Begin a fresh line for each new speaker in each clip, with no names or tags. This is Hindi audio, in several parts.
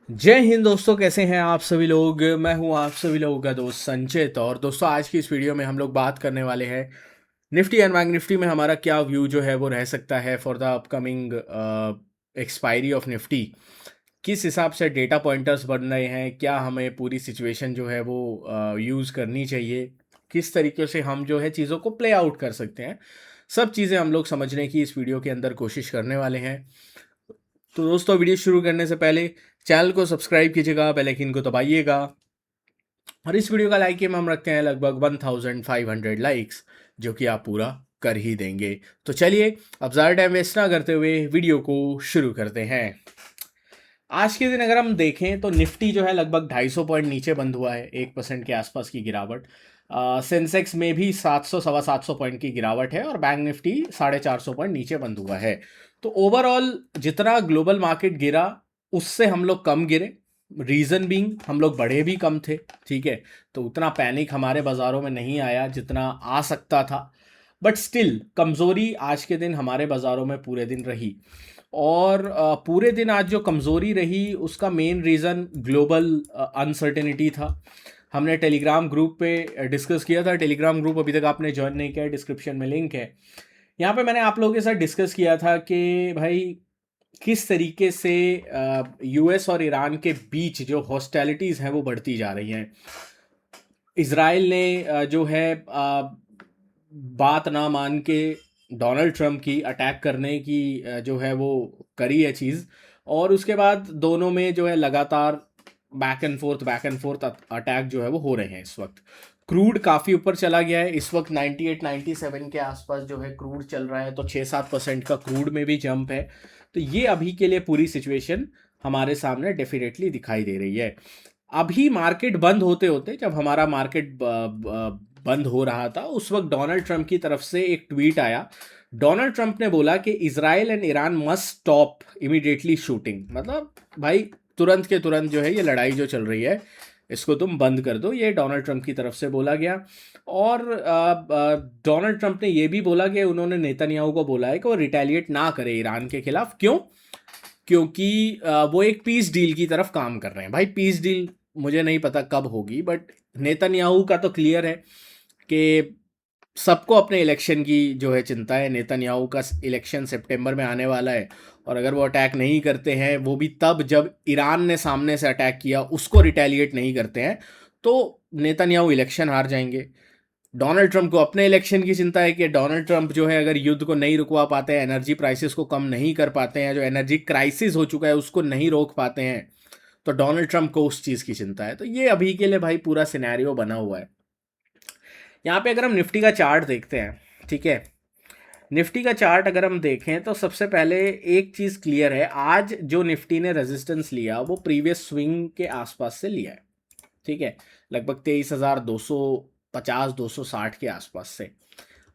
जय हिंद दोस्तों, कैसे हैं आप सभी लोग। मैं हूं आप सभी लोगों का दोस्त संचित। और दोस्तों, आज की इस वीडियो में हम लोग बात करने वाले हैं निफ्टी एंड बैंक निफ्टी में हमारा क्या व्यू जो है वो रह सकता है for the upcoming expiry of Nifty. किस हिसाब से डेटा पॉइंटर्स बन रहे हैं, क्या हमें पूरी सिचुएशन जो है वो यूज़ करनी चाहिए, किस तरीके से हम जो है चीज़ों को प्ले आउट कर सकते हैं, सब चीज़ें हम लोग समझने की इस वीडियो के अंदर कोशिश करने वाले हैं। तो दोस्तों, वीडियो शुरू करने से पहले चैनल को सब्सक्राइब कीजिएगा, बेल आइकन को दबाइएगा और इस वीडियो का लाइक एम हम रखते हैं लगभग 1500 लाइक्स, जो कि आप पूरा कर ही देंगे। तो चलिए, अब ज़्यादा टाइम वेस्ट ना करते हुए वीडियो को शुरू करते हैं। आज के दिन अगर हम देखें तो निफ्टी जो है लगभग 250 पॉइंट नीचे बंद हुआ है, 1% के आसपास की गिरावट। सेंसेक्स में भी 700 सवा 700 पॉइंट की गिरावट है और बैंक निफ्टी 450 पॉइंट नीचे बंद हुआ है। तो ओवरऑल जितना ग्लोबल मार्केट गिरा उससे हम लोग कम गिरे। रीज़न बीइंग हम लोग बढ़े भी कम थे, ठीक है। तो उतना पैनिक हमारे बाज़ारों में नहीं आया जितना आ सकता था। बट स्टिल कमज़ोरी आज के दिन हमारे बाज़ारों में पूरे दिन रही। और पूरे दिन आज जो कमज़ोरी रही उसका मेन रीज़न ग्लोबल अनसर्टेनिटी था। हमने टेलीग्राम ग्रुप पे डिस्कस किया था। टेलीग्राम ग्रुप अभी तक आपने ज्वाइन नहीं किया है, डिस्क्रिप्शन में लिंक है। यहाँ पे मैंने आप लोगों के साथ डिस्कस किया था कि भाई किस तरीके से यूएस और ईरान के बीच जो हॉस्टैलिटीज़ हैं वो बढ़ती जा रही हैं। इसराइल ने जो है बात ना मान के डोनाल्ड ट्रंप की अटैक करने की जो है वो करी है चीज़। और उसके बाद दोनों में जो है लगातार बैक एंड फोर्थ अटैक जो है वो हो रहे हैं इस वक्त। क्रूड काफ़ी ऊपर चला गया है इस वक्त, 98 97 के आसपास जो है क्रूड चल रहा है। तो 6-7% का क्रूड में भी जंप है। तो ये अभी के लिए पूरी सिचुएशन हमारे सामने डेफिनेटली दिखाई दे रही है। अभी मार्केट बंद होते होते, जब हमारा मार्केट बंद हो रहा था, उस वक्त डोनाल्ड ट्रंप की तरफ से एक ट्वीट आया। डोनाल्ड ट्रंप ने बोला कि Israel and Iran must stop immediately shooting. मतलब भाई तुरंत के तुरंत जो है ये लड़ाई जो चल रही है इसको तुम बंद कर दो। ये डोनाल्ड ट्रंप की तरफ से बोला गया। और डोनाल्ड ट्रंप ने ये भी बोला कि उन्होंने नेतन्याहू को बोला है कि वो रिटेलिएट ना करे ईरान के खिलाफ। क्यों? क्योंकि वो एक पीस डील की तरफ काम कर रहे हैं। भाई पीस डील मुझे नहीं पता कब होगी, बट नेतन्याहू का तो क्लियर है कि सबको अपने इलेक्शन की जो है चिंता है। नेतन्याहू का इलेक्शन सितंबर में आने वाला है और अगर वो अटैक नहीं करते हैं, वो भी तब जब ईरान ने सामने से अटैक किया, उसको रिटेलिएट नहीं करते हैं, तो नेतन्याहू इलेक्शन हार जाएंगे। डोनाल्ड ट्रंप को अपने इलेक्शन की चिंता है कि डोनाल्ड ट्रंप जो है अगर युद्ध को नहीं रुकवा पाते हैं, एनर्जी प्राइसेस को कम नहीं कर पाते हैं, जो एनर्जी क्राइसिस हो चुका है उसको नहीं रोक पाते हैं, तो डोनाल्ड ट्रंप को उस चीज़ की चिंता है। तो ये अभी के लिए भाई पूरा सिनेरियो बना हुआ है। यहाँ पे अगर हम निफ्टी का चार्ट देखते हैं, ठीक है, निफ्टी का चार्ट अगर हम देखें तो सबसे पहले एक चीज़ क्लियर है। आज जो निफ्टी ने रेजिस्टेंस लिया वो प्रीवियस स्विंग के आसपास से लिया है, ठीक है, लगभग 23,250 260 के आसपास से।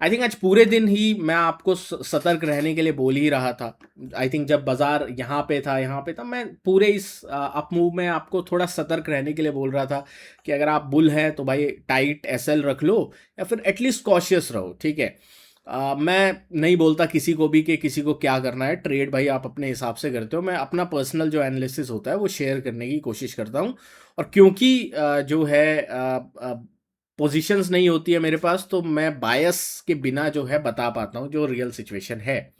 आई थिंक आज पूरे दिन ही मैं आपको सतर्क रहने के लिए बोल ही रहा था। आई थिंक जब बाजार यहाँ पे था, मैं पूरे इस अप मूव में आपको थोड़ा सतर्क रहने के लिए बोल रहा था कि अगर आप बुल हैं तो भाई टाइट एसएल रख लो या फिर एटलीस्ट कॉशियस रहो, ठीक है। मैं नहीं बोलता किसी को भी कि किसी को क्या करना है, ट्रेड भाई आप अपने हिसाब से करते हो। मैं अपना पर्सनल जो एनालिसिस होता है वो शेयर करने की कोशिश करता हूँ। और क्योंकि जो है पोजीशंस नहीं होती है मेरे पास, तो मैं बायस के बिना जो है बता पाता हूँ जो रियल सिचुएशन है।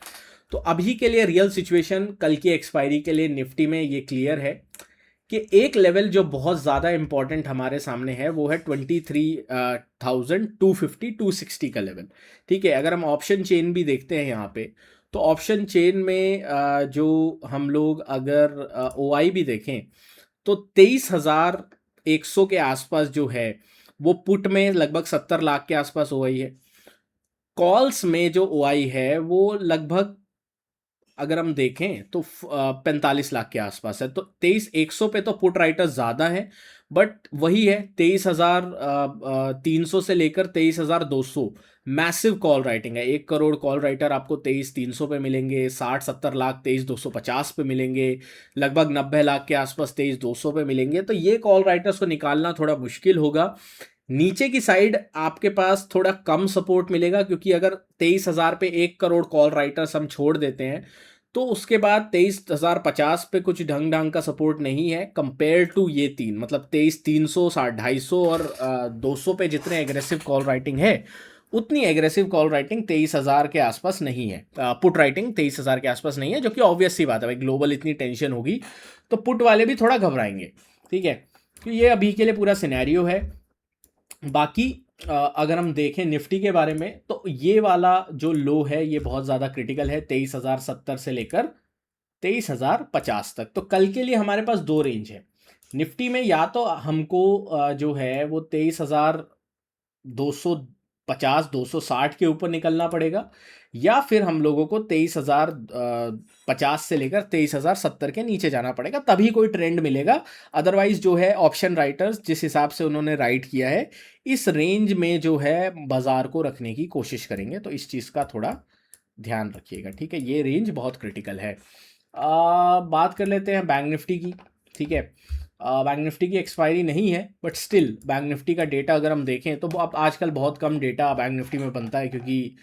तो अभी के लिए रियल सिचुएशन कल की एक्सपायरी के लिए निफ्टी में ये क्लियर है कि एक लेवल जो बहुत ज़्यादा इंपॉर्टेंट हमारे सामने है वो है 23,250 260 का लेवल, ठीक है। अगर हम ऑप्शन चेन भी देखते हैं यहाँ पे, तो ऑप्शन चेन में जो हम लोग अगर ओआई भी देखें तो 23,100 के आसपास जो है वो पुट में लगभग 70 लाख के आसपास ओआई है। कॉल्स में जो ओआई है वो लगभग अगर हम देखें तो 45 लाख के आसपास है। तो 23,100 पे तो पुट राइटर्स ज़्यादा है, बट वही है 23,300 से लेकर 23,200 मैसिव कॉल राइटिंग है। 1 करोड़ कॉल राइटर आपको 23,300 पे मिलेंगे, 60-70 लाख 23,250 पे मिलेंगे, लगभग 90 लाख के आसपास 23,200 पे मिलेंगे। तो ये कॉल राइटर्स को निकालना थोड़ा मुश्किल होगा। नीचे की साइड आपके पास थोड़ा कम सपोर्ट मिलेगा, क्योंकि अगर 23,000 पे 1 करोड़ कॉल राइटर्स हम छोड़ देते हैं तो उसके बाद 23,050 पे कुछ ढंग ढंग का सपोर्ट नहीं है कंपेयर टू ये तीन, मतलब 23,300, 250 और 200 पे जितने एग्रेसिव कॉल राइटिंग है, उतनी एग्रेसिव कॉल राइटिंग 23,000 के आसपास नहीं है। पुट राइटिंग 23,000 के आसपास नहीं है, जो कि ऑब्वियस सी बात है भाई, ग्लोबल इतनी टेंशन होगी तो पुट वाले भी थोड़ा घबराएंगे। ठीक है, तो ये अभी के लिए पूरा सिनेरियो है। बाकी अगर हम देखें निफ्टी के बारे में, तो ये वाला जो लो है ये बहुत ज़्यादा क्रिटिकल है, 23,070 से लेकर 23,050 तक। तो कल के लिए हमारे पास दो रेंज है निफ्टी में, या तो हमको जो है वो 23,250 260 के ऊपर निकलना पड़ेगा, या फिर हम लोगों को 23,050 से लेकर 23,070 के नीचे जाना पड़ेगा, तभी कोई ट्रेंड मिलेगा। अदरवाइज जो है ऑप्शन राइटर्स जिस हिसाब से उन्होंने राइट किया है, इस रेंज में जो है बाजार को रखने की कोशिश करेंगे, तो इस चीज़ का थोड़ा ध्यान रखिएगा। ठीक है, ये रेंज बहुत क्रिटिकल है। बात कर लेते हैं बैंक निफ्टी की। ठीक है, बैंक निफ्टी की एक्सपायरी नहीं है, बट स्टिल बैंक निफ्टी का डेटा अगर हम देखें तो अब आजकल बहुत कम डेटा बैंक निफ्टी में बनता है, क्योंकि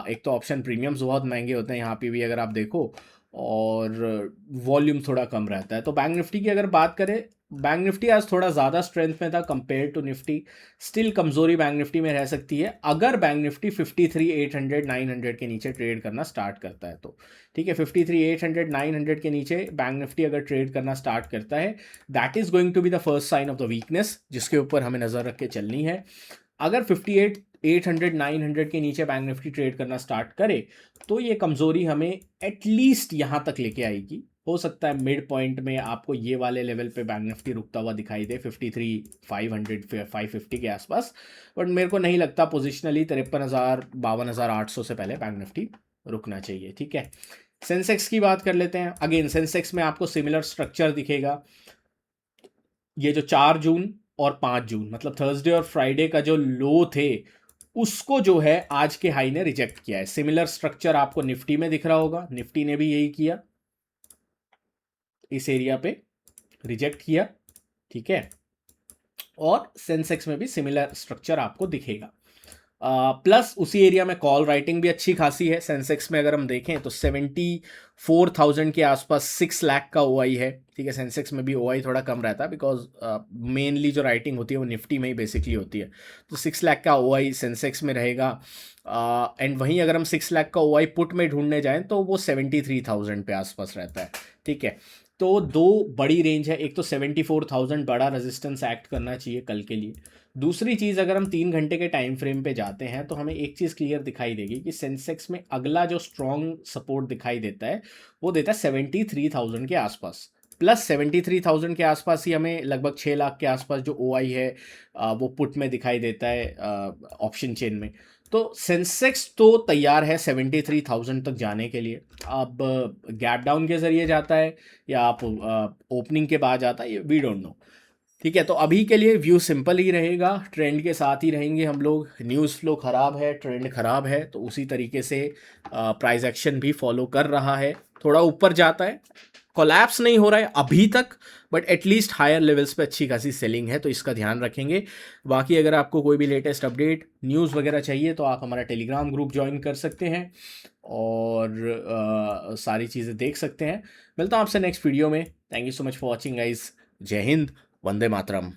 एक तो ऑप्शन प्रीमियम्स बहुत महंगे होते हैं यहाँ पे भी अगर आप देखो, और वॉल्यूम थोड़ा कम रहता है। तो बैंक निफ्टी की अगर बात करें, बैंक निफ्टी आज थोड़ा ज़्यादा स्ट्रेंथ में था कंपेयर टू निफ्टी। स्टिल कमजोरी बैंक निफ्टी में रह सकती है अगर बैंक निफ्टी 53,800 900 के नीचे ट्रेड करना स्टार्ट करता है तो। ठीक है, 53,800 900 के नीचे बैंक निफ्टी अगर ट्रेड करना स्टार्ट करता है, that is going to be the first sign of the weakness, जिसके ऊपर हमें नज़र रख के चलनी है। अगर 58,800 900 के नीचे बैंक निफ्टी ट्रेड करना स्टार्ट करे, तो ये कमज़ोरी हमें एटलीस्ट यहाँ तक लेके आएगी। हो सकता है मिड पॉइंट में आपको ये वाले लेवल पे बैंक निफ्टी रुकता हुआ दिखाई दे, 53,500 550 के आसपास, बट मेरे को नहीं लगता पोजिशनली 53,000 52,800 से पहले बैंक निफ्टी रुकना चाहिए। ठीक है, सेंसेक्स की बात कर लेते हैं। अगेन सेंसेक्स में आपको सिमिलर स्ट्रक्चर दिखेगा। ये जो 4 जून और 5 जून मतलब थर्सडे और फ्राइडे का जो लो थे, उसको जो है आज के हाई ने रिजेक्ट किया है। सिमिलर स्ट्रक्चर आपको निफ्टी में दिख रहा होगा, निफ्टी ने भी यही किया, इस एरिया पे रिजेक्ट किया। ठीक है, और सेंसेक्स में भी सिमिलर स्ट्रक्चर आपको दिखेगा। प्लस उसी एरिया में कॉल राइटिंग भी अच्छी खासी है। सेंसेक्स में अगर हम देखें तो 74,000 के आसपास 6 लाख का ओआई है। ठीक है, सेंसेक्स में भी ओआई थोड़ा कम रहता है, बिकॉज मेनली जो राइटिंग होती है वो निफ्टी में ही बेसिकली होती है। तो 6 लाख का ओआई सेंसेक्स में रहेगा। एंड वहीं अगर हम 6 लाख का ओआई पुट में ढूंढने जाएं तो वो 73,000 पे आसपास रहता है। ठीक है, तो दो बड़ी रेंज है, एक तो 74,000 बड़ा रेजिस्टेंस एक्ट करना चाहिए कल के लिए। दूसरी चीज़, अगर हम 3 घंटे के टाइम फ्रेम पे जाते हैं तो हमें एक चीज़ क्लियर दिखाई देगी कि सेंसेक्स में अगला जो स्ट्रॉन्ग सपोर्ट दिखाई देता है वो देता है 73,000 के आसपास। प्लस 73,000 के आसपास ही हमें लगभग 6 लाख के आसपास जो ओआई है वो पुट में दिखाई देता है ऑप्शन चेन में। तो सेंसेक्स तो तैयार है 73,000 तक जाने के लिए। अब गैप डाउन के ज़रिए जाता है या आप ओपनिंग के बाद जाता है, वी डोंट नो। ठीक है, तो अभी के लिए व्यू सिंपल ही रहेगा, ट्रेंड के साथ ही रहेंगे हम लोग। न्यूज़ फ्लो ख़राब है, ट्रेंड ख़राब है, तो उसी तरीके से प्राइस एक्शन भी फॉलो कर रहा है। थोड़ा ऊपर जाता है, कोलैप्स नहीं हो रहा है अभी तक, बट एटलीस्ट हायर लेवल्स पे अच्छी खासी सेलिंग है, तो इसका ध्यान रखेंगे। बाकी अगर आपको कोई भी लेटेस्ट अपडेट न्यूज़ वगैरह चाहिए तो आप हमारा टेलीग्राम ग्रुप ज्वाइन कर सकते हैं और सारी चीज़ें देख सकते हैं। मिलता हूँ आपसे नेक्स्ट वीडियो में। Thank you so much for watching guys. जय हिंद, वंदे मातरम।